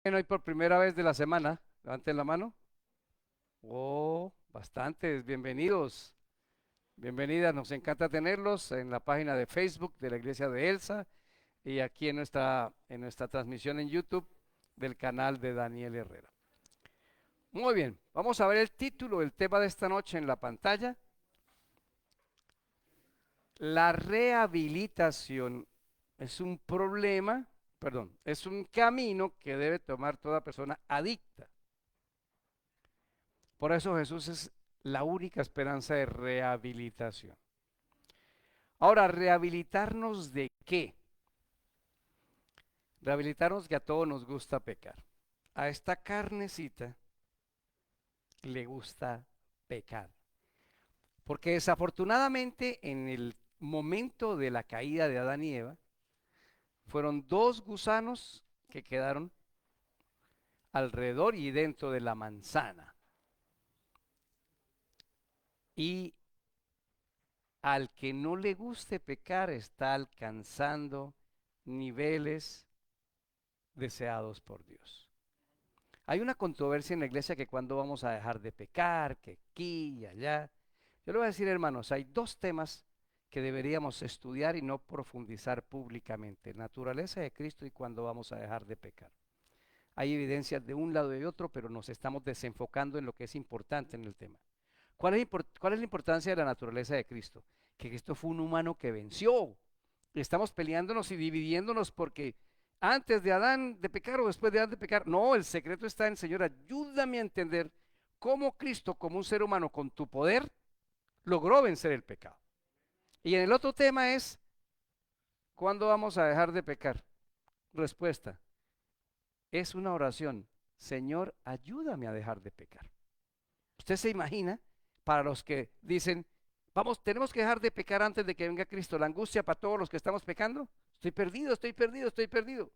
Bueno, hoy por primera vez de la semana, levanten la mano. Oh, bastantes, bienvenidos, bienvenidas, nos encanta tenerlos en la página de Facebook de la Iglesia de Elsa y aquí en nuestra transmisión en YouTube del canal de Daniel Herrera. Muy bien, vamos a ver el título del tema de esta noche en la pantalla. La rehabilitación es un problema, perdón, es un camino que debe tomar toda persona adicta. Por eso Jesús es la única esperanza de rehabilitación. Ahora, ¿rehabilitarnos de qué? Rehabilitarnos que a todos nos gusta pecar. A esta carnecita le gusta pecar. Porque desafortunadamente en el momento de la caída de Adán y Eva, fueron dos gusanos que quedaron alrededor y dentro de la manzana. Y al que no le guste pecar está alcanzando niveles deseados por Dios. Hay una controversia en la iglesia que cuando vamos a dejar de pecar, que aquí y allá. Yo le voy a decir, hermanos, hay dos temas que deberíamos estudiar y no profundizar públicamente: naturaleza de Cristo y cuándo vamos a dejar de pecar. Hay evidencias de un lado y de otro, pero nos estamos desenfocando en lo que es importante en el tema. ¿Cuál es la importancia de la naturaleza de Cristo? Que Cristo fue un humano que venció. Estamos peleándonos y dividiéndonos porque antes de Adán de pecar o después de Adán de pecar. No, el secreto está en: Señor, ayúdame a entender cómo Cristo, como un ser humano con tu poder, logró vencer el pecado. Y en el otro tema es: ¿cuándo vamos a dejar de pecar? Respuesta: es una oración. Señor, ayúdame a dejar de pecar. ¿Usted se imagina? Para los que dicen, vamos, tenemos que dejar de pecar antes de que venga Cristo, la angustia para todos los que estamos pecando. Estoy perdido, estoy perdido, estoy perdido.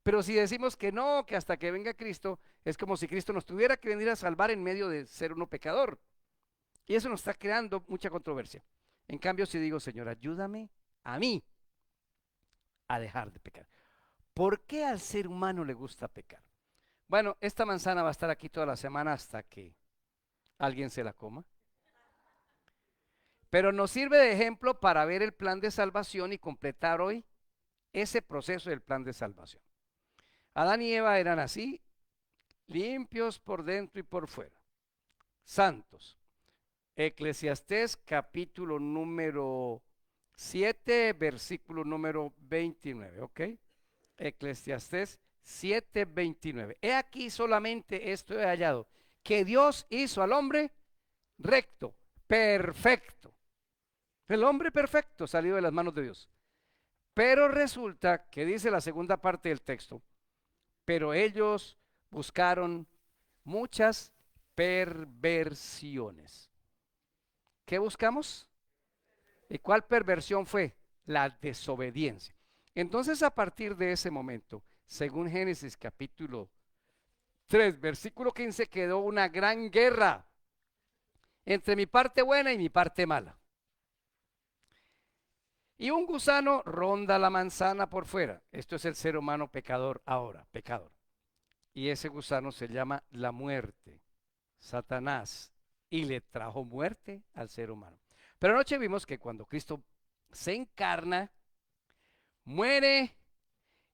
Pero si decimos que no, que hasta que venga Cristo, es como si Cristo nos tuviera que venir a salvar en medio de ser uno pecador. Y eso nos está creando mucha controversia. En cambio, si digo: Señor, ayúdame a mí a dejar de pecar. ¿Por qué al ser humano le gusta pecar? Bueno, esta manzana va a estar aquí toda la semana hasta que alguien se la coma. Pero nos sirve de ejemplo para ver el plan de salvación y completar hoy ese proceso del plan de salvación. Adán y Eva eran así, limpios por dentro y por fuera, santos. Eclesiastés capítulo número 7, versículo número 29, ¿ok? Eclesiastés 7:29. He aquí solamente esto he hallado: que Dios hizo al hombre recto, perfecto. El hombre perfecto salió de las manos de Dios. Pero resulta que dice la segunda parte del texto: pero ellos buscaron muchas perversiones. ¿Qué buscamos? ¿Y cuál perversión fue? La desobediencia. Entonces, a partir de ese momento, según Génesis capítulo 3 versículo 15, quedó una gran guerra entre mi parte buena y mi parte mala. Y un gusano ronda la manzana por fuera. Esto es el ser humano pecador ahora, pecador. Y ese gusano se llama la muerte, Satanás, y le trajo muerte al ser humano. Pero anoche vimos que cuando Cristo se encarna, muere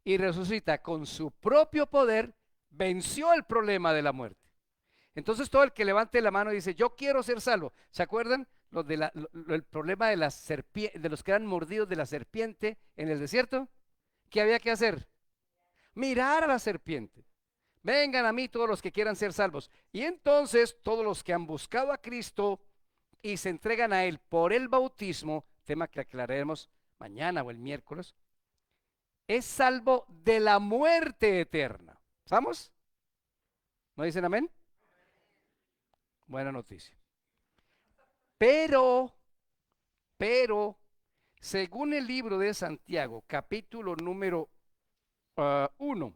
y resucita con su propio poder, venció el problema de la muerte. Entonces todo el que levante la mano y dice: yo quiero ser salvo. ¿Se acuerdan el problema de de los que eran mordidos de la serpiente en el desierto? ¿Qué había que hacer? Mirar a la serpiente. Vengan a mí todos los que quieran ser salvos. Y entonces todos los que han buscado a Cristo y se entregan a Él por el bautismo, tema que aclararemos mañana o el miércoles, es salvo de la muerte eterna. ¿Estamos? ¿No dicen amén? Buena noticia. Pero, pero, según el libro de Santiago, capítulo número 1,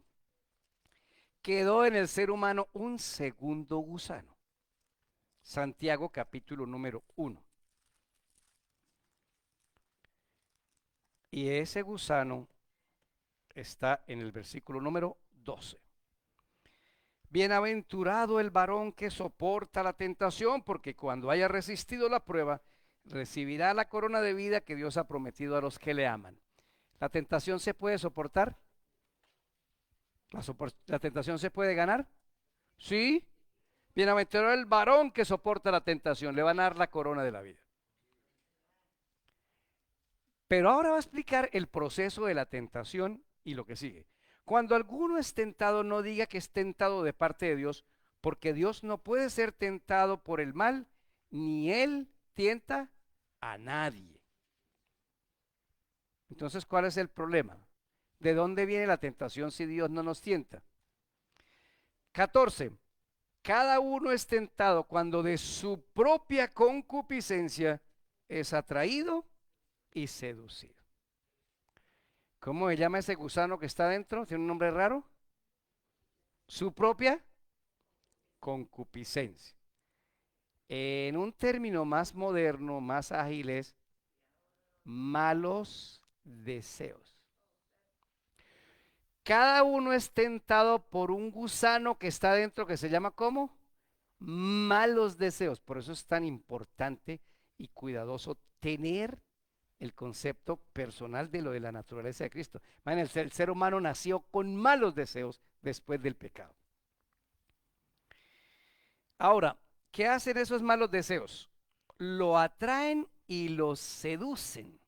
quedó en el ser humano un segundo gusano. Santiago capítulo número 1. Y ese gusano está en el versículo número 12. Bienaventurado el varón que soporta la tentación, porque cuando haya resistido la prueba, recibirá la corona de vida que Dios ha prometido a los que le aman. ¿La tentación se puede soportar? ¿La tentación se puede ganar? Sí. Bienaventurado el varón que soporta la tentación, le van a dar la corona de la vida. Pero ahora va a explicar el proceso de la tentación y lo que sigue. Cuando alguno es tentado, no diga que es tentado de parte de Dios, porque Dios no puede ser tentado por el mal, ni Él tienta a nadie. Entonces, ¿cuál es el problema? ¿De dónde viene la tentación si Dios no nos tienta? 14. Cada uno es tentado cuando de su propia concupiscencia es atraído y seducido. ¿Cómo se llama ese gusano que está dentro? ¿Tiene un nombre raro? Su propia concupiscencia. En un término más moderno, más ágil, es malos deseos. Cada uno es tentado por un gusano que está dentro que se llama ¿cómo? Malos deseos. Por eso es tan importante y cuidadoso tener el concepto personal de lo de la naturaleza de Cristo. El ser humano nació con malos deseos después del pecado. Ahora, ¿qué hacen esos malos deseos? Lo atraen y lo seducen.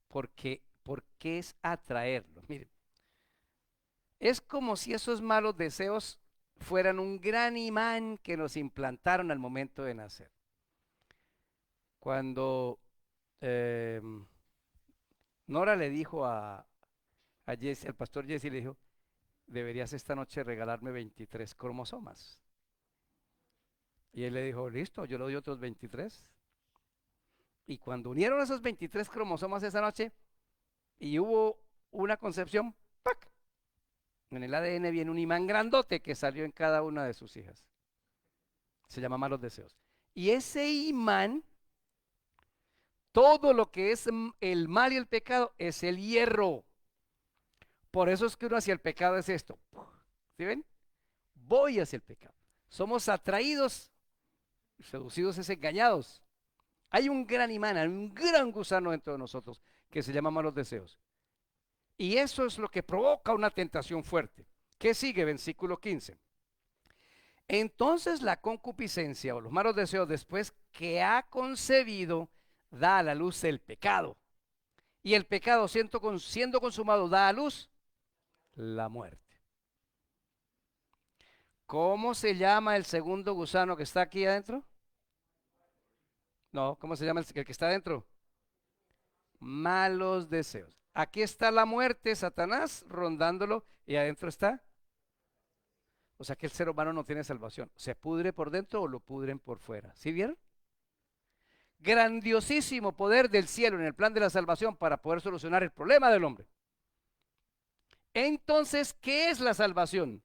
¿Por qué es atraerlo? Miren, es como si esos malos deseos fueran un gran imán que nos implantaron al momento de nacer. Cuando eh, Nora le dijo a Jesse, al pastor Jesse, le dijo, deberías esta noche regalarme 23 cromosomas. Y él le dijo, listo, yo le doy otros 23. Y cuando unieron esos 23 cromosomas esa noche y hubo una concepción, ¡pac! En el ADN viene un imán grandote que salió en cada una de sus hijas. Se llama malos deseos. Y ese imán, todo lo que es el mal y el pecado, es el hierro. Por eso es que uno hacia el pecado es esto. ¿Sí ven? Voy hacia el pecado. Somos atraídos, seducidos es engañados. Hay un gran imán, hay un gran gusano dentro de nosotros que se llama malos deseos. Y eso es lo que provoca una tentación fuerte. ¿Qué sigue? Versículo 15. Entonces la concupiscencia o los malos deseos después que ha concebido da a la luz el pecado. Y el pecado siendo consumado da a luz la muerte. ¿Cómo se llama el segundo gusano que está aquí adentro? No, ¿cómo se llama el que está adentro? Malos deseos. Aquí está la muerte, Satanás rondándolo y adentro está. O sea que el ser humano no tiene salvación. ¿Se pudre por dentro o lo pudren por fuera? ¿Sí vieron? Grandiosísimo poder del cielo en el plan de la salvación para poder solucionar el problema del hombre. Entonces, ¿qué es la salvación?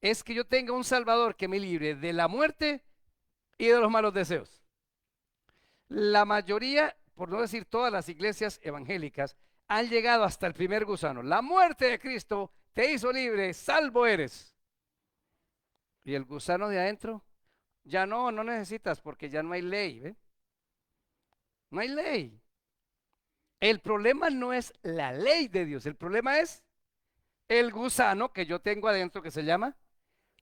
Es que yo tenga un Salvador que me libre de la muerte y de los malos deseos. La mayoría, por no decir todas las iglesias evangélicas, han llegado hasta el primer gusano. La muerte de Cristo te hizo libre, salvo eres. Y el gusano de adentro, ya no necesitas porque ya no hay ley. ¿Ve? No hay ley. El problema no es la ley de Dios, el problema es el gusano que yo tengo adentro que se llama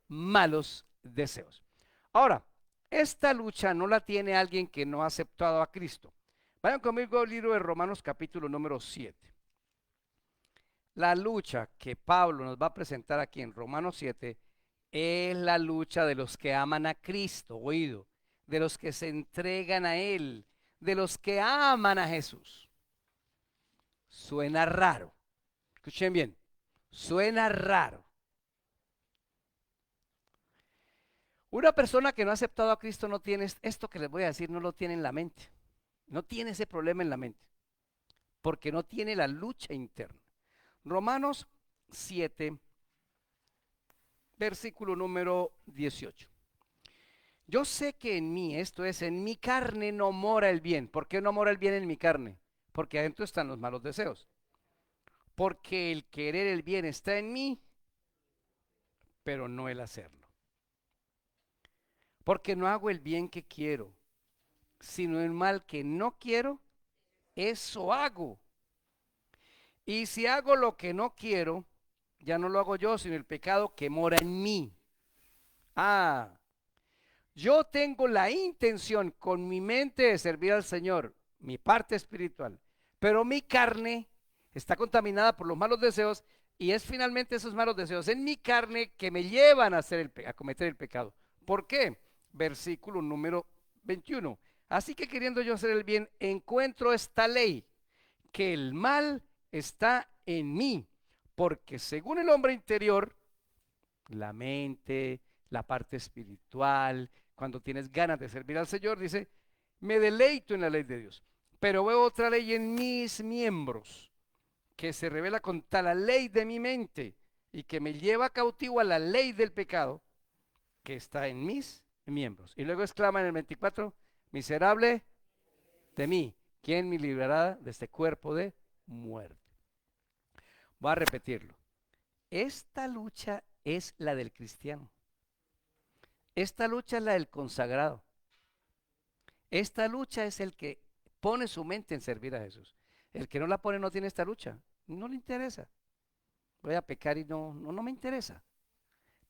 malos deseos. Ahora, esta lucha no la tiene alguien que no ha aceptado a Cristo. Vayan conmigo al libro de Romanos capítulo número 7. La lucha que Pablo nos va a presentar aquí en Romanos 7 es la lucha de los que aman a Cristo, oído, de los que se entregan a Él, de los que aman a Jesús. Suena raro. Escuchen bien, suena raro. Una persona que no ha aceptado a Cristo no tiene esto que les voy a decir, no lo tiene en la mente. No tiene ese problema en la mente, porque no tiene la lucha interna. Romanos 7, versículo número 18. Yo sé que en mí, esto es, en mi carne no mora el bien. ¿Por qué no mora el bien en mi carne? Porque adentro están los malos deseos. Porque el querer el bien está en mí, pero no el hacerlo. Porque no hago el bien que quiero, sino el mal que no quiero, eso hago. Y si hago lo que no quiero, ya no lo hago yo, sino el pecado que mora en mí. Ah, yo tengo la intención con mi mente de servir al Señor, mi parte espiritual, pero mi carne está contaminada por los malos deseos y es finalmente esos malos deseos en mi carne que me llevan a, a cometer el pecado. ¿Por qué? Versículo número 21. Así que queriendo yo hacer el bien, encuentro esta ley, que el mal está en mí, porque según el hombre interior, la mente, la parte espiritual, cuando tienes ganas de servir al Señor, dice, me deleito en la ley de Dios, pero veo otra ley en mis miembros, que se revela contra la ley de mi mente y que me lleva cautivo a la ley del pecado que está en mis miembros. Y luego exclama en el 24, miserable de mí, ¿quién me librará de este cuerpo de muerte? Voy a repetirlo. Esta lucha es la del cristiano. Esta lucha es la del consagrado. Esta lucha es el que pone su mente en servir a Jesús. El que no la pone no tiene esta lucha. No le interesa. Voy a pecar y no me interesa.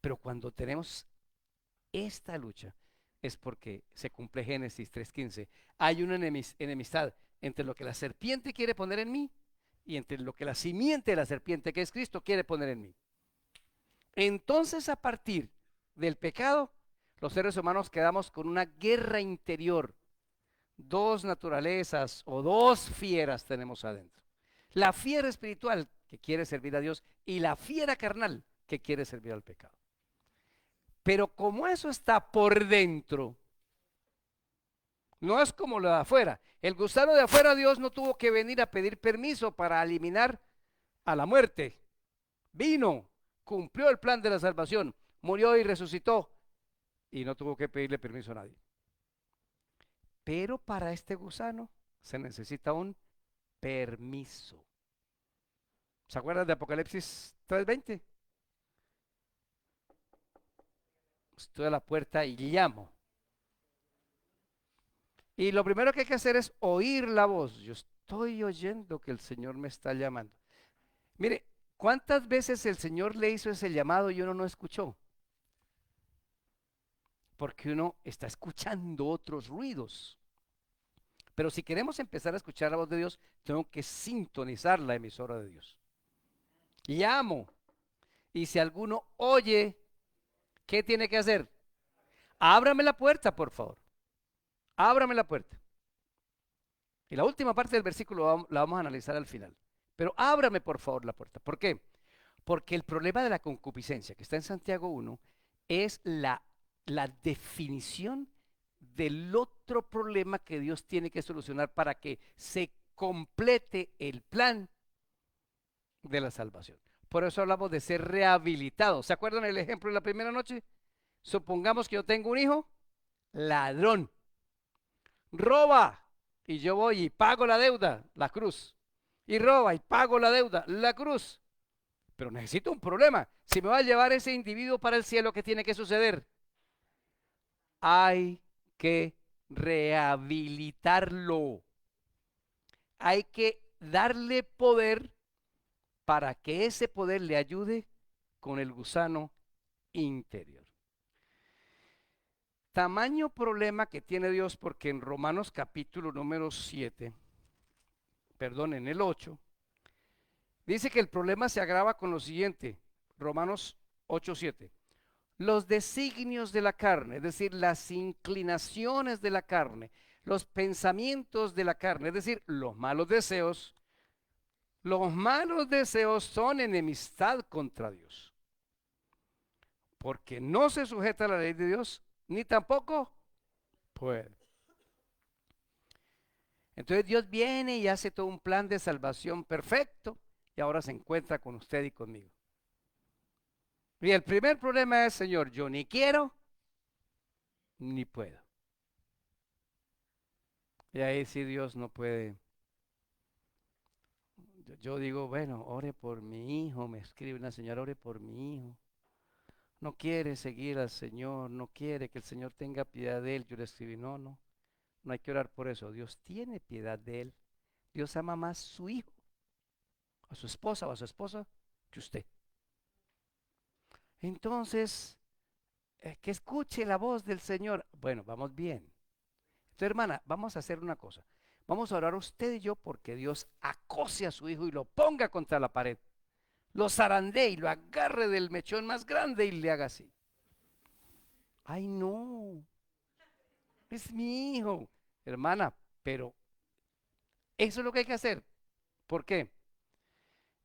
Pero cuando tenemos esta lucha es porque se cumple Génesis 3:15. Hay una enemistad entre lo que la serpiente quiere poner en mí y entre lo que la simiente de la serpiente, que es Cristo, quiere poner en mí. Entonces, a partir del pecado, los seres humanos quedamos con una guerra interior. Dos naturalezas o dos fieras tenemos adentro. La fiera espiritual que quiere servir a Dios y la fiera carnal que quiere servir al pecado. Pero como eso está por dentro, no es como lo de afuera. El gusano de afuera, Dios no tuvo que venir a pedir permiso para eliminar a la muerte. Vino, cumplió el plan de la salvación, murió y resucitó y no tuvo que pedirle permiso a nadie. Pero para este gusano se necesita un permiso. ¿Se acuerdan de Apocalipsis 3:20? Estoy a la puerta y llamo. Y lo primero que hay que hacer es oír la voz. Yo estoy oyendo que el Señor me está llamando. Mire, ¿cuántas veces el Señor le hizo ese llamado y uno no escuchó? Porque uno está escuchando otros ruidos. Pero si queremos empezar a escuchar la voz de Dios, tengo que sintonizar la emisora de Dios. Llamo. Y si alguno oye, ¿qué tiene que hacer? Ábrame la puerta, por favor. Ábrame la puerta. Y la última parte del versículo la vamos a analizar al final. Pero ábrame, por favor, la puerta. ¿Por qué? Porque el problema de la concupiscencia, que está en Santiago 1, es la definición del otro problema que Dios tiene que solucionar para que se complete el plan de la salvación. Por eso hablamos de ser rehabilitados. ¿Se acuerdan el ejemplo de la primera noche? Supongamos que yo tengo un hijo ladrón, roba, y yo voy y pago la deuda, la cruz. Y roba y pago la deuda, la cruz. Pero necesito un problema. Si me va a llevar ese individuo para el cielo, ¿qué tiene que suceder? Hay que rehabilitarlo. Hay que darle poder para que ese poder le ayude con el gusano interior. Tamaño problema que tiene Dios, porque en Romanos capítulo número 7, perdón, en el 8, dice que el problema se agrava con lo siguiente. Romanos 8:7. Los designios de la carne, es decir, las inclinaciones de la carne, los pensamientos de la carne, es decir, los malos deseos son enemistad contra Dios, porque no se sujeta a la ley de Dios, ni tampoco puede. Entonces Dios viene y hace todo un plan de salvación perfecto y ahora se encuentra con usted y conmigo. Y el primer problema es, Señor, yo ni quiero ni puedo. Y ahí sí Dios no puede. Yo digo, bueno, ore por mi hijo, me escribe una señora, ore por mi hijo. no quiere seguir al Señor, no quiere que el Señor tenga piedad de él. Yo le escribí, no, no, no hay que orar por eso. Dios tiene piedad de él. Dios ama más a su hijo, a su esposa o a su esposa que usted. Entonces, que escuche la voz del Señor. Bueno, vamos bien. Entonces, hermana, vamos a hacer una cosa. Vamos a orar usted y yo porque Dios acose a su hijo y lo ponga contra la pared. Lo zarandee y lo agarre del mechón más grande y le haga así. Ay, no, es mi hijo. Hermana, pero eso es lo que hay que hacer. ¿Por qué?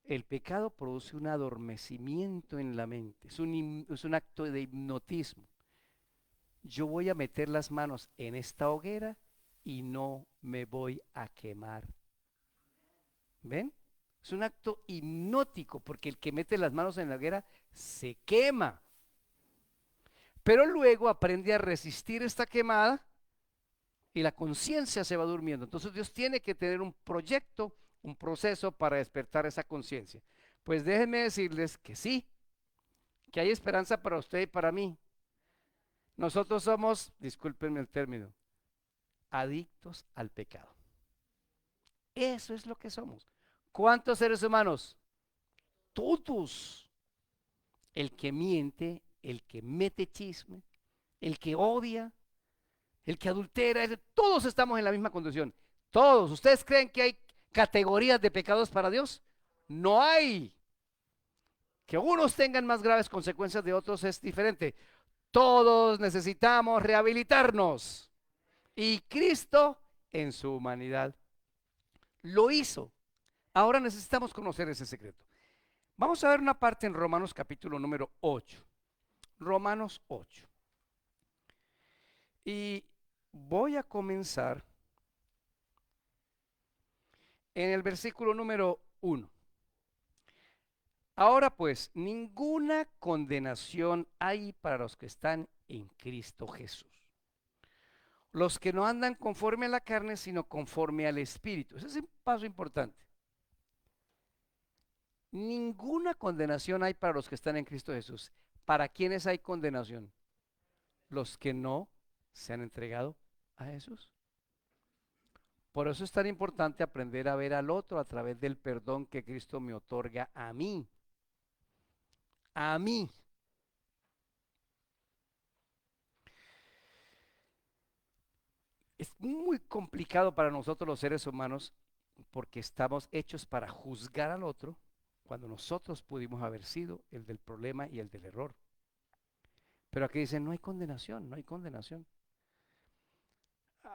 El pecado produce un adormecimiento en la mente. Es un acto de hipnotismo. Yo voy a meter las manos en esta hoguera y no me voy a quemar. ¿Ven? Es un acto hipnótico porque el que mete las manos en la hoguera se quema. Pero luego aprende a resistir esta quemada y la conciencia se va durmiendo. Entonces Dios tiene que tener un proyecto, un proceso para despertar esa conciencia. Pues déjenme decirles que sí, que hay esperanza para usted y para mí. Nosotros somos, discúlpenme el término, adictos al pecado. Eso es lo que somos. ¿Cuántos seres humanos? Todos. El que miente, el que mete chisme, el que odia, el que adultera, todos estamos en la misma condición. Todos. ¿Ustedes creen que hay categorías de pecados para Dios? No hay. Que unos tengan más graves consecuencias de otros es diferente. Todos necesitamos rehabilitarnos. Y Cristo, en su humanidad, lo hizo. Ahora necesitamos conocer ese secreto. Vamos a ver una parte en Romanos capítulo número 8. Romanos 8. Y voy a comenzar en el versículo número 1. Ahora pues, ninguna condenación hay para los que están en Cristo Jesús. Los que no andan conforme a la carne, sino conforme al Espíritu. Ese es un paso importante. Ninguna condenación hay para los que están en Cristo Jesús. ¿Para quiénes hay condenación? Los que no se han entregado a Jesús. Por eso es tan importante aprender a ver al otro a través del perdón que Cristo me otorga a mí. A mí. Es muy complicado para nosotros los seres humanos porque estamos hechos para juzgar al otro cuando nosotros pudimos haber sido el del problema y el del error. Pero aquí dicen, no hay condenación, no hay condenación.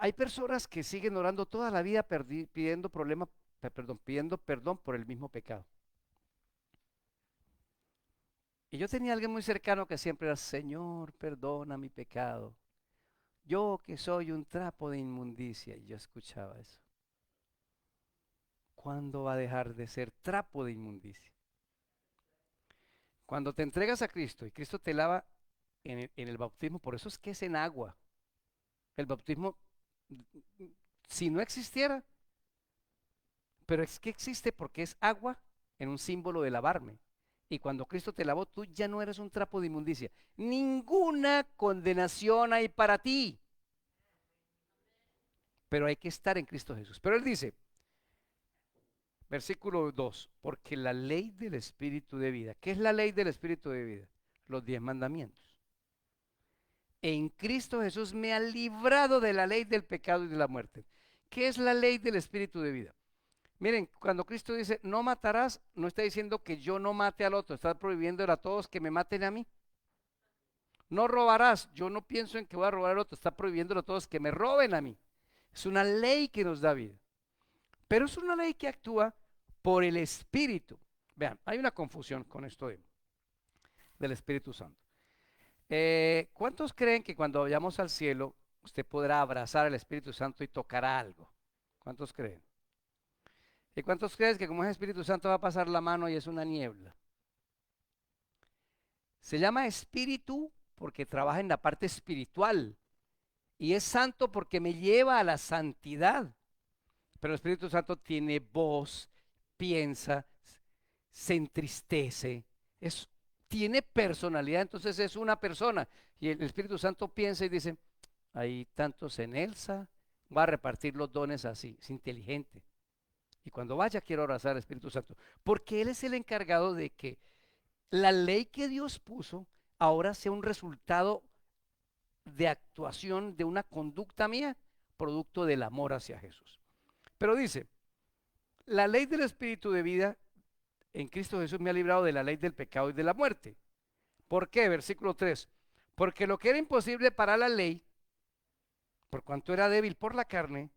Hay personas que siguen orando toda la vida pidiendo perdón por el mismo pecado. Y yo tenía a alguien muy cercano que siempre era, Señor, perdona mi pecado. Yo que soy un trapo de inmundicia. Y yo escuchaba eso. ¿Cuándo va a dejar de ser trapo de inmundicia? Cuando te entregas a Cristo y Cristo te lava en el bautismo, por eso es que es en agua. El bautismo, si no existiera, pero es que existe porque es agua en un símbolo de lavarme. Y cuando Cristo te lavó, tú ya no eres un trapo de inmundicia. Ninguna condenación hay para ti. Pero hay que estar en Cristo Jesús. Pero Él dice, versículo 2, porque la ley del Espíritu de vida. ¿Qué es la ley del Espíritu de vida? Los 10 mandamientos. En Cristo Jesús me ha librado de la ley del pecado y de la muerte. ¿Qué es la ley del Espíritu de vida? Miren, cuando Cristo dice, no matarás, no está diciendo que yo no mate al otro, está prohibiendo a todos que me maten a mí. No robarás, yo no pienso en que voy a robar al otro, está prohibiendo a todos que me roben a mí. Es una ley que nos da vida, pero es una ley que actúa por el Espíritu. Vean, hay una confusión con esto del Espíritu Santo. ¿Cuántos creen que cuando vayamos al cielo usted podrá abrazar al Espíritu Santo y tocará algo? ¿Cuántos creen? ¿Y cuántos creen que como es Espíritu Santo va a pasar la mano y es una niebla? Se llama Espíritu porque trabaja en la parte espiritual y es santo porque me lleva a la santidad. Pero el Espíritu Santo tiene voz, piensa, se entristece, es tiene personalidad, entonces es una persona. Y el Espíritu Santo piensa y dice, hay tantos en Elsa, va a repartir los dones así, es inteligente. Y cuando vaya quiero abrazar al Espíritu Santo, porque Él es el encargado de que la ley que Dios puso ahora sea un resultado de actuación de una conducta mía, producto del amor hacia Jesús. Pero dice, la ley del Espíritu de vida en Cristo Jesús me ha librado de la ley del pecado y de la muerte. ¿Por qué? Versículo 3. Porque lo que era imposible para la ley, por cuanto era débil por la carne,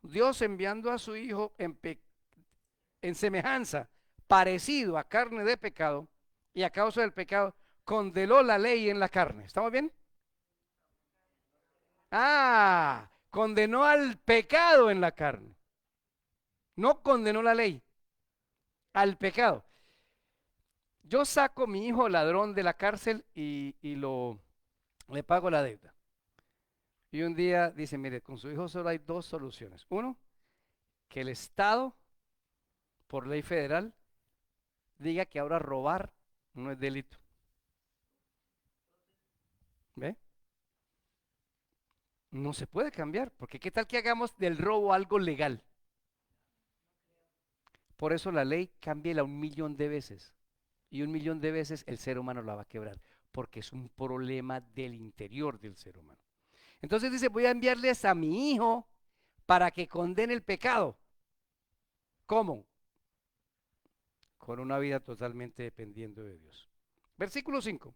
Dios enviando a su Hijo en semejanza, parecido a carne de pecado, y a causa del pecado, condenó la ley en la carne. ¿Estamos bien? Ah, condenó al pecado en la carne. No condenó la ley, al pecado. Yo saco a mi hijo ladrón de la cárcel y le pago la deuda. Y un día dice, mire, con su hijo solo hay dos soluciones. Uno, que el Estado, por ley federal, diga que ahora robar no es delito. ¿Ve? No se puede cambiar, porque ¿qué tal que hagamos del robo algo legal? Por eso la ley cámbiela 1.000.000 de veces. Y 1.000.000 de veces el ser humano la va a quebrar, porque es un problema del interior del ser humano. Entonces dice, voy a enviarles a mi hijo para que condene el pecado. ¿Cómo? Con una vida totalmente dependiendo de Dios. Versículo 5.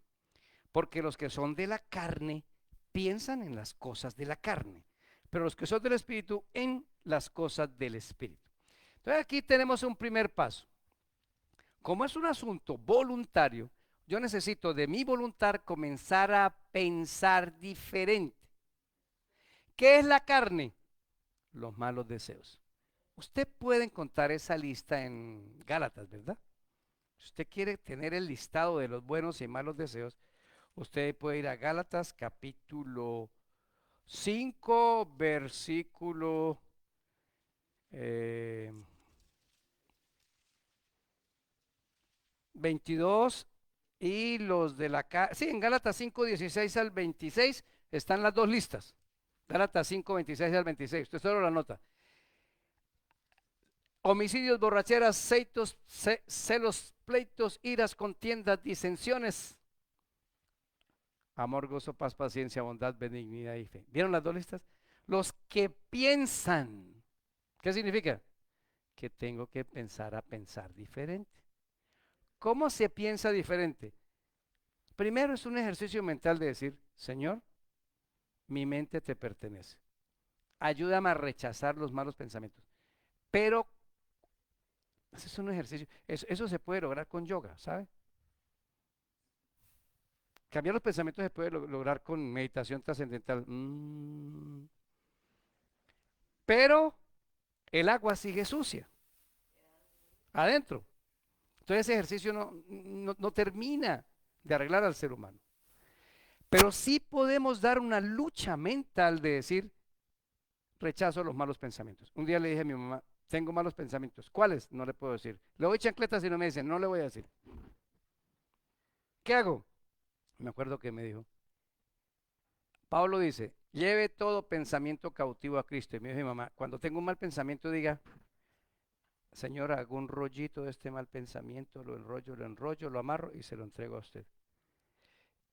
Porque los que son de la carne piensan en las cosas de la carne, pero los que son del Espíritu en las cosas del Espíritu. Entonces aquí tenemos un primer paso. Como es un asunto voluntario, yo necesito de mi voluntad comenzar a pensar diferente. ¿Qué es la carne? Los malos deseos. Usted puede encontrar esa lista en Gálatas, ¿verdad? Si usted quiere tener el listado de los buenos y malos deseos, usted puede ir a Gálatas capítulo 5, versículo 22 y los de la... Sí, en Gálatas 5, 16 al 26 están las dos listas. Gálatas 5, 26 al 26. Usted solo la nota. Homicidios, borracheras, celos, pleitos, iras, contiendas, disensiones, amor, gozo, paz, paciencia, bondad, benignidad y fe. ¿Vieron las dos listas? Los que piensan. ¿Qué significa? Que tengo que pensar a pensar diferente. ¿Cómo se piensa diferente? Primero es un ejercicio mental de decir, Señor, mi mente te pertenece. Ayúdame a rechazar los malos pensamientos. Pero ese es un ejercicio. Eso se puede lograr con yoga, ¿sabe? Cambiar los pensamientos se puede lograr con meditación trascendental. Pero el agua sigue sucia, adentro. Entonces ese ejercicio no termina de arreglar al ser humano. Pero sí podemos dar una lucha mental de decir, rechazo los malos pensamientos. Un día le dije a mi mamá, tengo malos pensamientos. ¿Cuáles? No le puedo decir. Le doy chancletas y no me dicen, no le voy a decir. ¿Qué hago? Me acuerdo que me dijo, Pablo dice, lleve todo pensamiento cautivo a Cristo. Y me dijo mi mamá, cuando tengo un mal pensamiento diga, Señor, hago un rollito de este mal pensamiento, lo enrollo, lo amarro y se lo entrego a usted.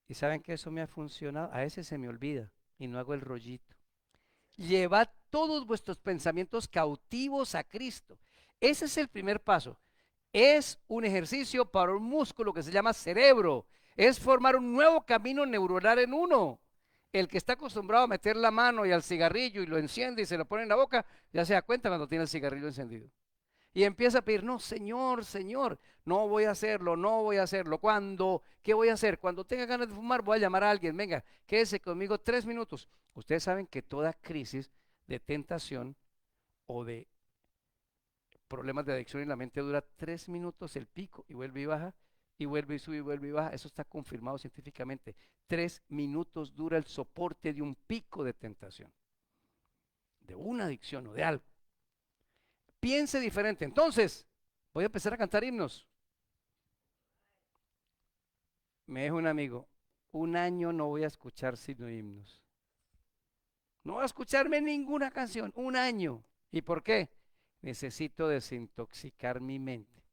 Y saben que eso me ha funcionado. A veces se me olvida y no hago el rollito. Llevad todos vuestros pensamientos cautivos a Cristo. Ese es el primer paso. Es un ejercicio para un músculo que se llama cerebro. Es formar un nuevo camino neuronal en uno. El que está acostumbrado a meter la mano y al cigarrillo y lo enciende y se lo pone en la boca, ya se da cuenta cuando tiene el cigarrillo encendido. Y empieza a pedir, no, Señor, Señor, no voy a hacerlo, no voy a hacerlo. ¿Cuándo? ¿Qué voy a hacer? Cuando tenga ganas de fumar, voy a llamar a alguien. Venga, quédese conmigo 3 minutos. Ustedes saben que toda crisis de tentación o de problemas de adicción en la mente dura 3 minutos el pico y vuelve y baja, y vuelve y sube y vuelve y baja. Eso está confirmado científicamente. 3 minutos dura el soporte de un pico de tentación, de una adicción o de algo. Piense diferente. Entonces, voy a empezar a cantar himnos. Me dijo un amigo, un año no voy a escuchar sino himnos. No voy a escucharme ninguna canción, un año. ¿Y por qué? Necesito desintoxicar mi mente.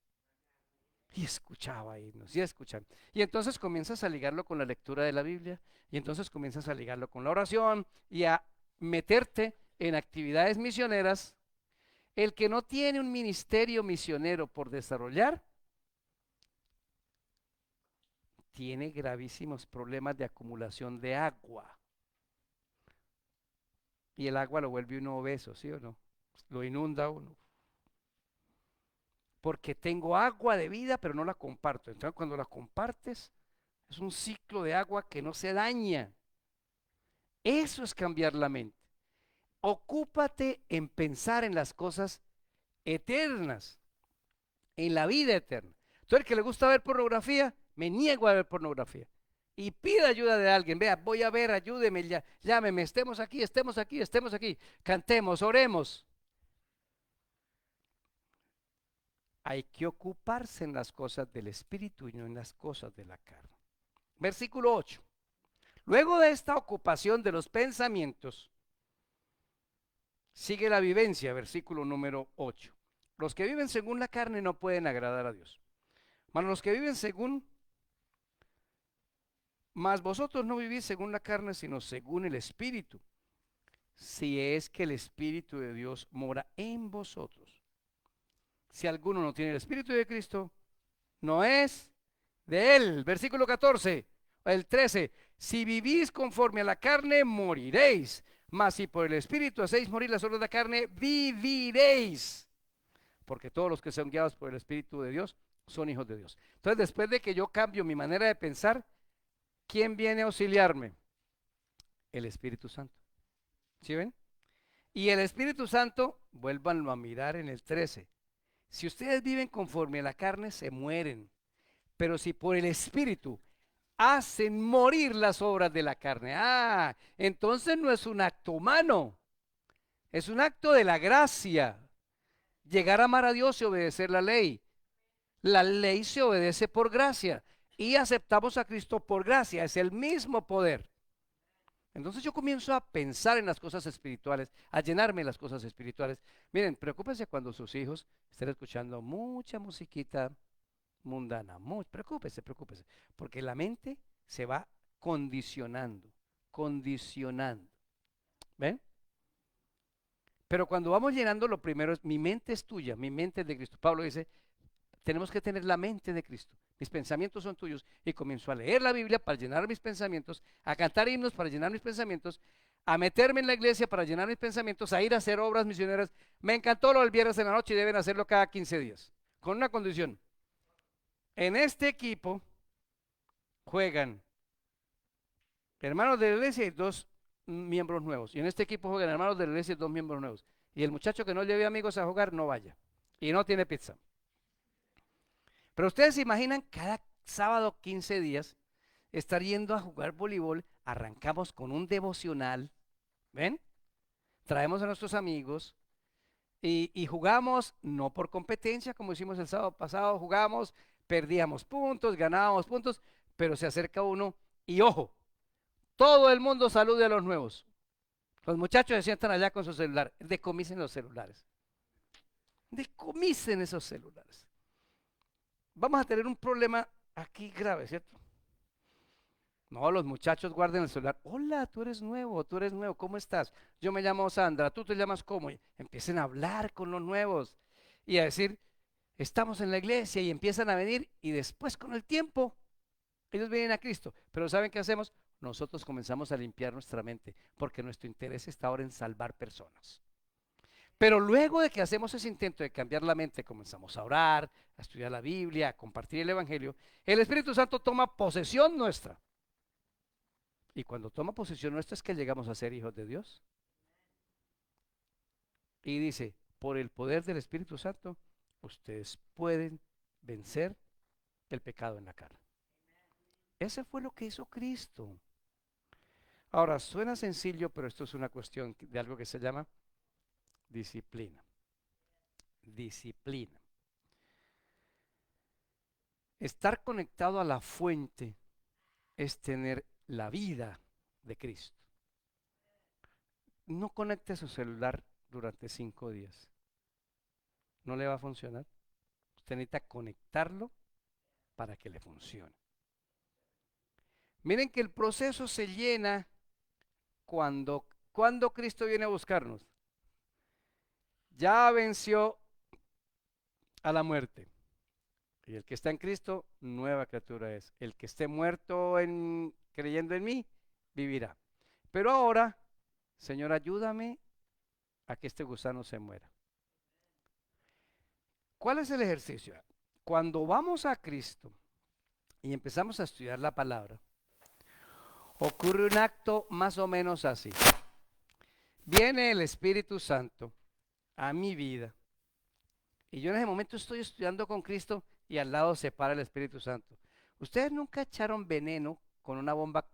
Y escuchaba himnos, y escuchaba. Y entonces comienzas a ligarlo con la lectura de la Biblia, y entonces comienzas a ligarlo con la oración y a meterte en actividades misioneras. El que no tiene un ministerio misionero por desarrollar, tiene gravísimos problemas de acumulación de agua. Y el agua lo vuelve uno obeso, ¿sí o no? Lo inunda uno. Porque tengo agua de vida, pero no la comparto. Entonces, cuando la compartes, es un ciclo de agua que no se daña. Eso es cambiar la mente. Ocúpate en pensar en las cosas eternas, en la vida eterna. Entonces, el que le gusta ver pornografía, me niego a ver pornografía. Y pida ayuda de alguien. Vea, voy a ver, ayúdeme, llámeme, estemos aquí, estemos aquí, estemos aquí. Cantemos, oremos. Hay que ocuparse en las cosas del Espíritu y no en las cosas de la carne. Versículo 8. Luego de esta ocupación de los pensamientos, sigue la vivencia, versículo número 8. Los que viven según la carne no pueden agradar a Dios. Mas los que viven según, mas vosotros no vivís según la carne, sino según el Espíritu, si es que el Espíritu de Dios mora en vosotros. Si alguno no tiene el Espíritu de Cristo, no es de él. Versículo 14, el 13. Si vivís conforme a la carne, moriréis. Mas si por el Espíritu hacéis morir las obras de la carne, viviréis. Porque todos los que son guiados por el Espíritu de Dios son hijos de Dios. Entonces, después de que yo cambio mi manera de pensar, ¿quién viene a auxiliarme? El Espíritu Santo. ¿Sí ven? Y el Espíritu Santo, vuélvanlo a mirar en el 13. Si ustedes viven conforme a la carne, se mueren. Pero si por el Espíritu hacen morir las obras de la carne, entonces no es un acto humano, es un acto de la gracia. Llegar a amar a Dios y obedecer la ley. La ley se obedece por gracia y aceptamos a Cristo por gracia, es el mismo poder. Entonces yo comienzo a pensar en las cosas espirituales, a llenarme de las cosas espirituales. Miren, preocúpense cuando sus hijos estén escuchando mucha musiquita mundana, preocúpese, preocúpese, porque la mente se va condicionando, condicionando. ¿Ven? Pero cuando vamos llenando, lo primero es, mi mente es tuya, mi mente es de Cristo. Pablo dice, tenemos que tener la mente de Cristo. Mis pensamientos son tuyos. Y comienzo a leer la Biblia para llenar mis pensamientos, a cantar himnos para llenar mis pensamientos, a meterme en la iglesia para llenar mis pensamientos, a ir a hacer obras misioneras. Me encantó lo del viernes en la noche y deben hacerlo cada 15 días. Con una condición. En este equipo juegan hermanos de la iglesia y dos miembros nuevos. Y en este equipo juegan hermanos de la iglesia y dos miembros nuevos. Y el muchacho que no lleve amigos a jugar, no vaya. Y no tiene pizza. Pero ustedes se imaginan cada sábado 15 días estar yendo a jugar voleibol. Arrancamos con un devocional. ¿Ven? Traemos a nuestros amigos y jugamos no por competencia como hicimos el sábado pasado. Jugamos, perdíamos puntos, ganábamos puntos, pero se acerca uno y ojo, todo el mundo salude a los nuevos. Los muchachos se sientan allá con su celular. Decomisen los celulares. Decomisen esos celulares. Vamos a tener un problema aquí grave, ¿cierto? No, los muchachos guarden el celular. Hola, tú eres nuevo, ¿cómo estás? Yo me llamo Sandra, tú te llamas ¿cómo? Y empiecen a hablar con los nuevos y a decir, estamos en la iglesia y empiezan a venir y después con el tiempo ellos vienen a Cristo. Pero ¿saben qué hacemos? Nosotros comenzamos a limpiar nuestra mente porque nuestro interés está ahora en salvar personas. Pero luego de que hacemos ese intento de cambiar la mente, comenzamos a orar, a estudiar la Biblia, a compartir el Evangelio, el Espíritu Santo toma posesión nuestra. Y cuando toma posesión nuestra es que llegamos a ser hijos de Dios. Y dice, por el poder del Espíritu Santo, ustedes pueden vencer el pecado en la carne. Ese fue lo que hizo Cristo. Ahora, suena sencillo, pero esto es una cuestión de algo que se llama disciplina. Disciplina. Estar conectado a la fuente es tener la vida de Cristo. No conecte su celular durante 5 días. No le va a funcionar. Usted necesita conectarlo para que le funcione. Miren que el proceso se llena cuando Cristo viene a buscarnos. Ya venció a la muerte. Y el que está en Cristo, nueva criatura es. El que esté muerto creyendo en mí, vivirá. Pero ahora, Señor, ayúdame a que este gusano se muera. ¿Cuál es el ejercicio? Cuando vamos a Cristo y empezamos a estudiar la palabra, ocurre un acto más o menos así. Viene el Espíritu Santo a mi vida y yo en ese momento estoy estudiando con Cristo y al lado se para el Espíritu Santo. ¿Ustedes nunca echaron veneno con una bomba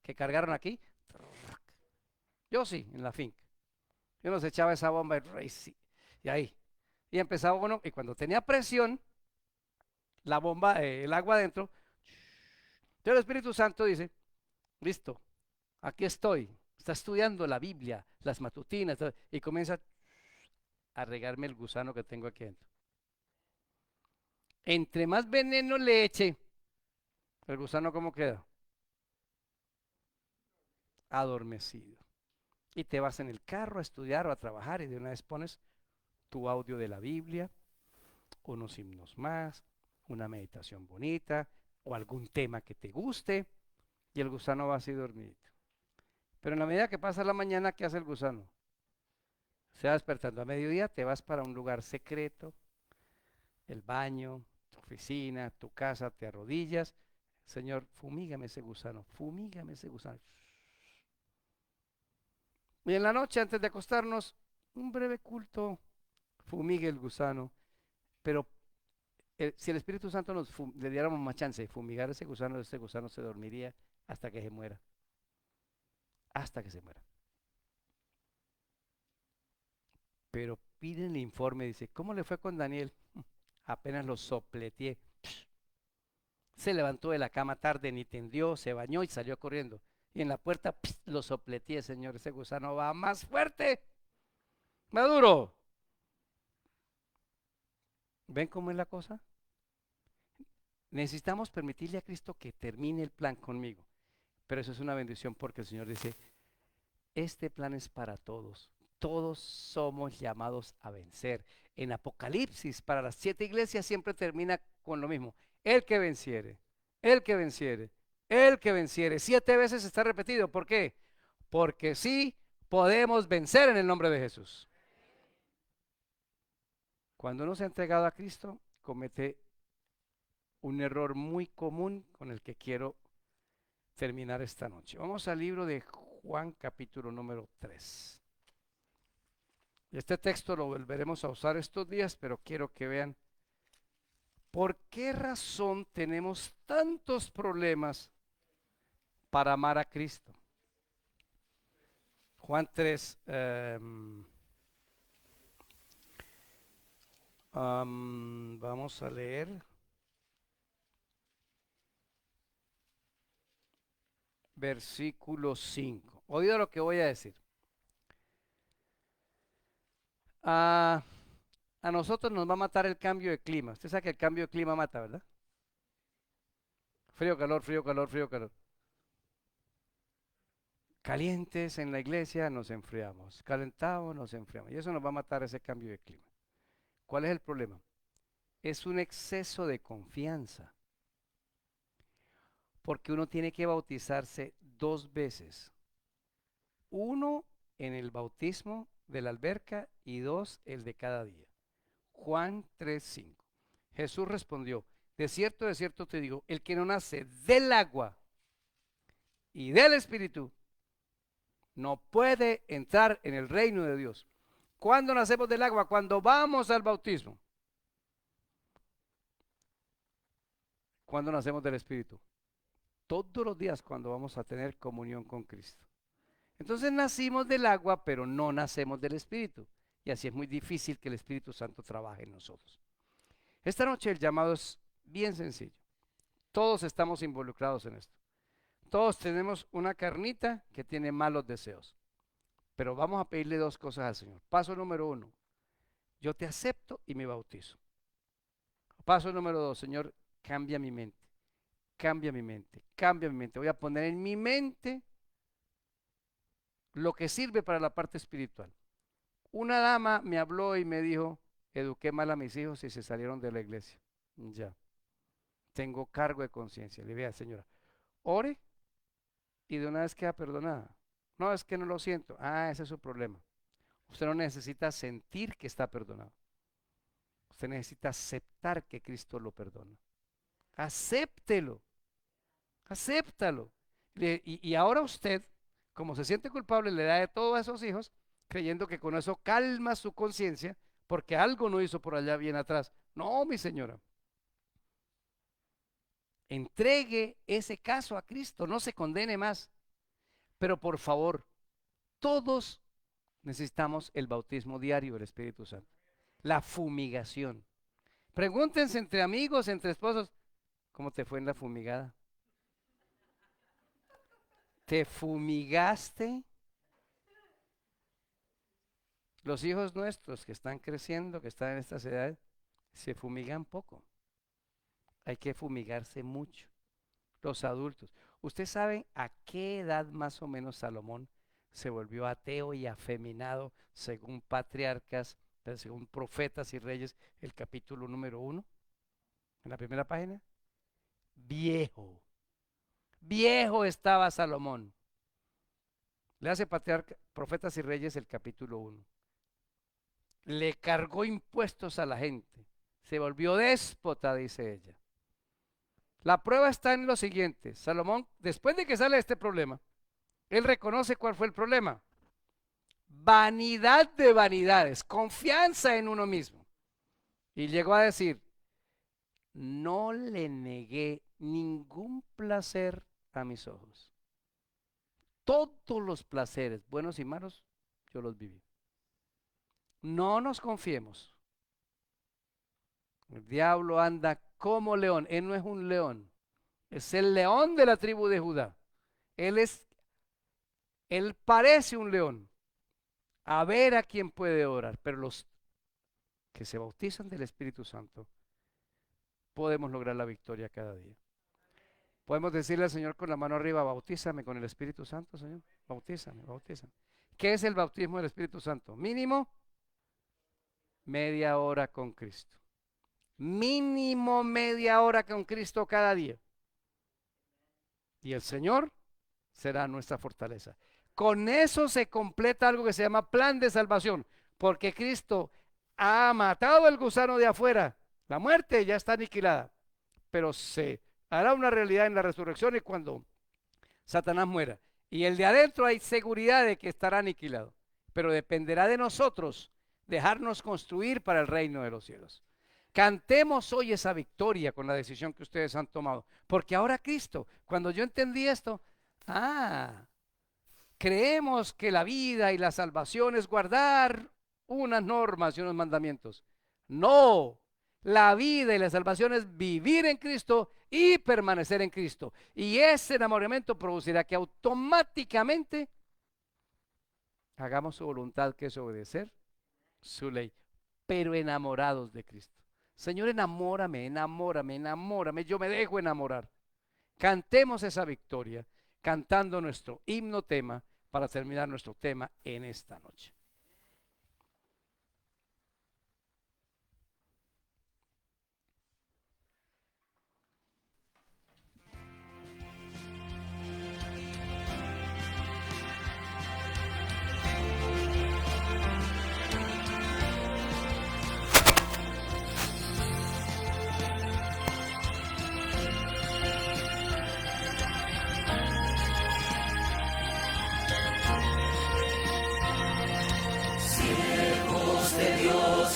que cargaron aquí? Yo sí, en la finca. Yo nos echaba esa bomba y ahí. Y empezaba, bueno, y cuando tenía presión, la bomba, el agua adentro, entonces el Espíritu Santo dice, listo, aquí estoy. Está estudiando la Biblia, las matutinas, y comienza a regarme el gusano que tengo aquí adentro. Entre más veneno le eche, el gusano ¿cómo queda? Adormecido. Y te vas en el carro a estudiar o a trabajar y de una vez pones tu audio de la Biblia, unos himnos más, una meditación bonita o algún tema que te guste y el gusano va así dormidito. Pero en la medida que pasa la mañana, ¿qué hace el gusano? Se va despertando a mediodía, te vas para un lugar secreto, el baño, tu oficina, tu casa, te arrodillas. Señor, fumígame ese gusano, fumígame ese gusano. Y en la noche, antes de acostarnos, un breve culto, fumigue el gusano. Pero si el Espíritu Santo le diéramos más chance de fumigar ese gusano se dormiría hasta que se muera. Hasta que se muera. Pero piden el informe, dice, ¿cómo le fue con Daniel? Apenas lo sopleteé. Se levantó de la cama tarde, ni tendió, se bañó y salió corriendo. Y en la puerta lo sopleteé, Señor, ese gusano va más fuerte, más duro. ¿Ven cómo es la cosa? Necesitamos permitirle a Cristo que termine el plan conmigo. Pero eso es una bendición porque el Señor dice, este plan es para todos. Todos somos llamados a vencer. En Apocalipsis, para las 7 iglesias siempre termina con lo mismo. El que venciere, el que venciere, el que venciere. 7 veces está repetido. ¿Por qué? Porque sí podemos vencer en el nombre de Jesús. Cuando uno se ha entregado a Cristo, comete un error muy común con el que quiero terminar esta noche. Vamos al libro de Juan capítulo número 3. Este texto lo volveremos a usar estos días, pero quiero que vean por qué razón tenemos tantos problemas para amar a Cristo. Juan 3, vamos a leer versículo 5. Oído lo que voy a decir. A nosotros nos va a matar el cambio de clima. Usted sabe que el cambio de clima mata, ¿verdad? Frío, calor, frío, calor, frío, calor. Calientes en la iglesia nos enfriamos, calentados nos enfriamos. Y eso nos va a matar ese cambio de clima. ¿Cuál es el problema? Es un exceso de confianza. Porque uno tiene que bautizarse 2 veces. Uno en el bautismo de la alberca y 2 el de cada día. Juan 3:5. Jesús respondió, de cierto te digo, el que no nace del agua y del Espíritu no puede entrar en el reino de Dios. ¿Cuándo nacemos del agua? Cuando vamos al bautismo. ¿Cuándo nacemos del Espíritu? Todos los días cuando vamos a tener comunión con Cristo. Entonces nacimos del agua, pero no nacemos del Espíritu. Y así es muy difícil que el Espíritu Santo trabaje en nosotros. Esta noche el llamado es bien sencillo. Todos estamos involucrados en esto. Todos tenemos una carnita que tiene malos deseos. Pero vamos a pedirle dos cosas al Señor. Paso número 1, yo te acepto y me bautizo. Paso número 2, Señor, cambia mi mente, cambia mi mente, cambia mi mente. Voy a poner en mi mente lo que sirve para la parte espiritual. Una dama me habló y me dijo, eduqué mal a mis hijos y se salieron de la iglesia. Ya, tengo cargo de conciencia. Le dije, señora, ore y de una vez queda perdonada. No, es que no lo siento. Ah, ese es su problema. Usted no necesita sentir que está perdonado. Usted necesita aceptar que Cristo lo perdona. Acéptelo, acéptalo. Y ahora usted, como se siente culpable, le da de todo a esos hijos, creyendo que con eso calma su conciencia, porque algo no hizo por allá bien atrás. No, mi señora. Entregue ese caso a Cristo, no se condene más. Pero por favor, todos necesitamos el bautismo diario del Espíritu Santo. La fumigación. Pregúntense entre amigos, entre esposos, ¿cómo te fue en la fumigada? ¿Te fumigaste? Los hijos nuestros que están creciendo, que están en estas edades, se fumigan poco. Hay que fumigarse mucho. Los adultos. ¿Usted sabe a qué edad más o menos Salomón se volvió ateo y afeminado según patriarcas, según profetas y reyes, el capítulo número 1, en la primera página? Viejo. Viejo estaba Salomón. Le hace patriarca, profetas y reyes, el capítulo 1. Le cargó impuestos a la gente. Se volvió déspota, dice ella. La prueba está en lo siguiente. Salomón, después de que sale este problema, él reconoce cuál fue el problema. Vanidad de vanidades, confianza en uno mismo. Y llegó a decir, no le negué ningún placer a mis ojos. Todos los placeres, buenos y malos, yo los viví. No nos confiemos. El diablo anda como león. Él no es un león. Es el león de la tribu de Judá. Él parece un león. A ver a quién puede orar. Pero los que se bautizan del Espíritu Santo, podemos lograr la victoria cada día. Podemos decirle al Señor con la mano arriba, bautízame con el Espíritu Santo, Señor. Bautízame, bautízame. ¿Qué es el bautismo del Espíritu Santo? Mínimo media hora con Cristo. Mínimo media hora con Cristo cada día. Y el Señor será nuestra fortaleza. Con eso se completa algo que se llama plan de salvación, porque Cristo ha matado el gusano de afuera. La muerte ya está aniquilada, pero se hará una realidad en la resurrección y cuando Satanás muera. Y el de adentro hay seguridad de que estará aniquilado, pero dependerá de nosotros dejarnos construir para el reino de los cielos. Cantemos hoy esa victoria con la decisión que ustedes han tomado, porque ahora Cristo, cuando yo entendí esto, creemos que la vida y la salvación es guardar unas normas y unos mandamientos. No, la vida y la salvación es vivir en Cristo y permanecer en Cristo. Y ese enamoramiento producirá que automáticamente hagamos su voluntad, que es obedecer su ley, pero enamorados de Cristo. Señor, enamórame, enamórame, enamórame, yo me dejo enamorar. Cantemos esa victoria, cantando nuestro himno tema para terminar nuestro tema en esta noche.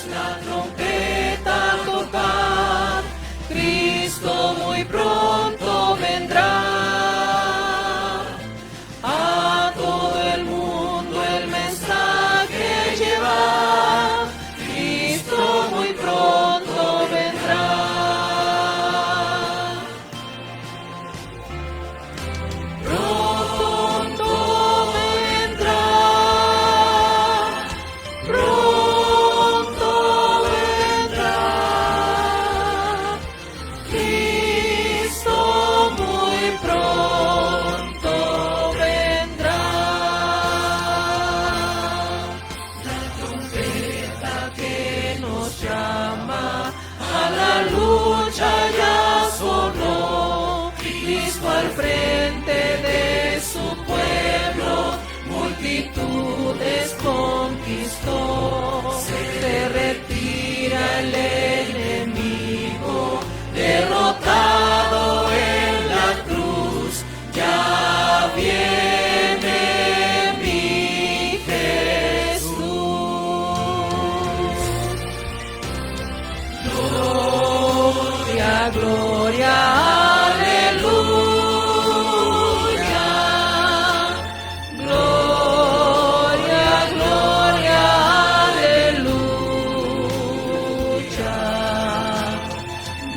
La trompeta tocar, Cristo muy pronto vendrá. A todo el mundo el mensaje lleva, Cristo muy pronto vendrá. gloria, aleluya. Gloria, gloria, aleluya.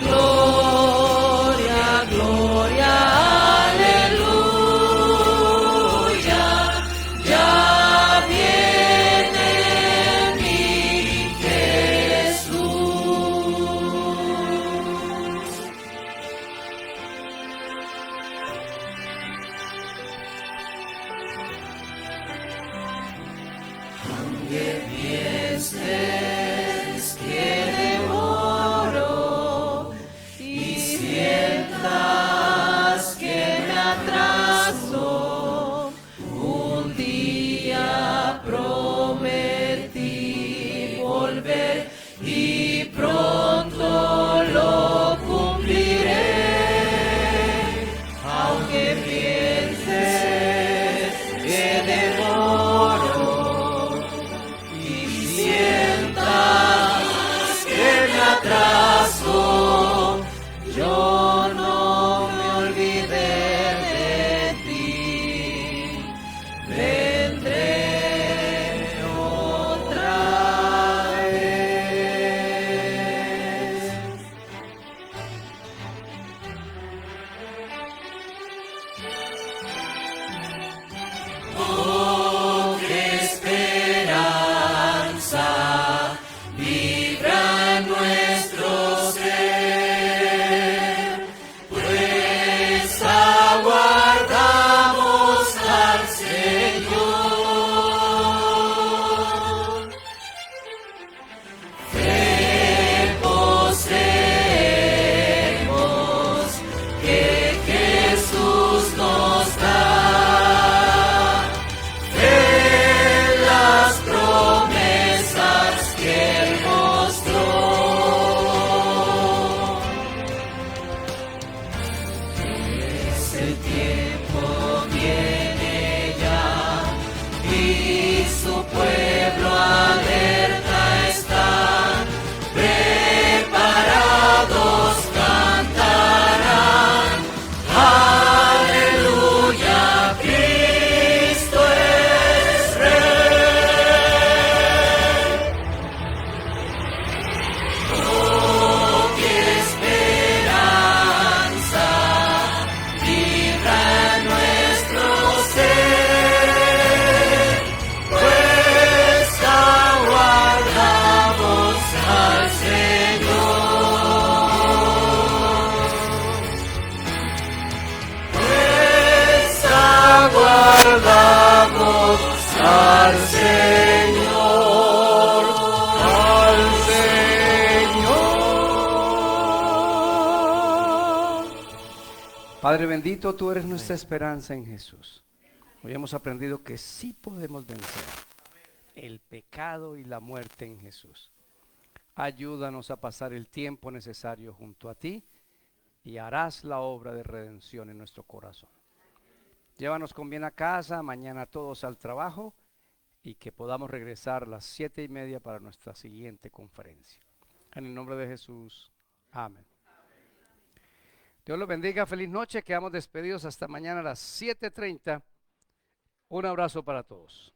Gloria, gloria, aleluya. Ya viene mi Jesús. Aunque pienses que demoro y sientas que me atraso, un día prometí volver y pronto lo cumpliré. Aunque pienses que demoro y sientas que me atraso, yo no me olvidé de ti. Vendré otra vez. Oh, qué esperanza vibra en nuestro ser, pues aguardamos al Señor. Fe poseemos que Jesús nos da. Fe las promesas que Él mostró. Ese tiempo viene ya y su pueblo alerta está. Preparados cantarán. Aleluya, Cristo es Rey. Oh, qué esperanza vibra en nuestro ser, pues aguardamos al Señor. Pues aguardamos al Señor, al Señor. Padre bendito, tú eres nuestra esperanza en Jesús. Hoy hemos aprendido que sí podemos vencer el pecado y la muerte en Jesús. Ayúdanos a pasar el tiempo necesario junto a ti y harás la obra de redención en nuestro corazón. Llévanos con bien a casa, mañana todos al trabajo y que podamos regresar a las 7:30 para nuestra siguiente conferencia. En el nombre de Jesús, amén. Dios los bendiga, feliz noche, quedamos despedidos hasta mañana a las 7:30. Un abrazo para todos.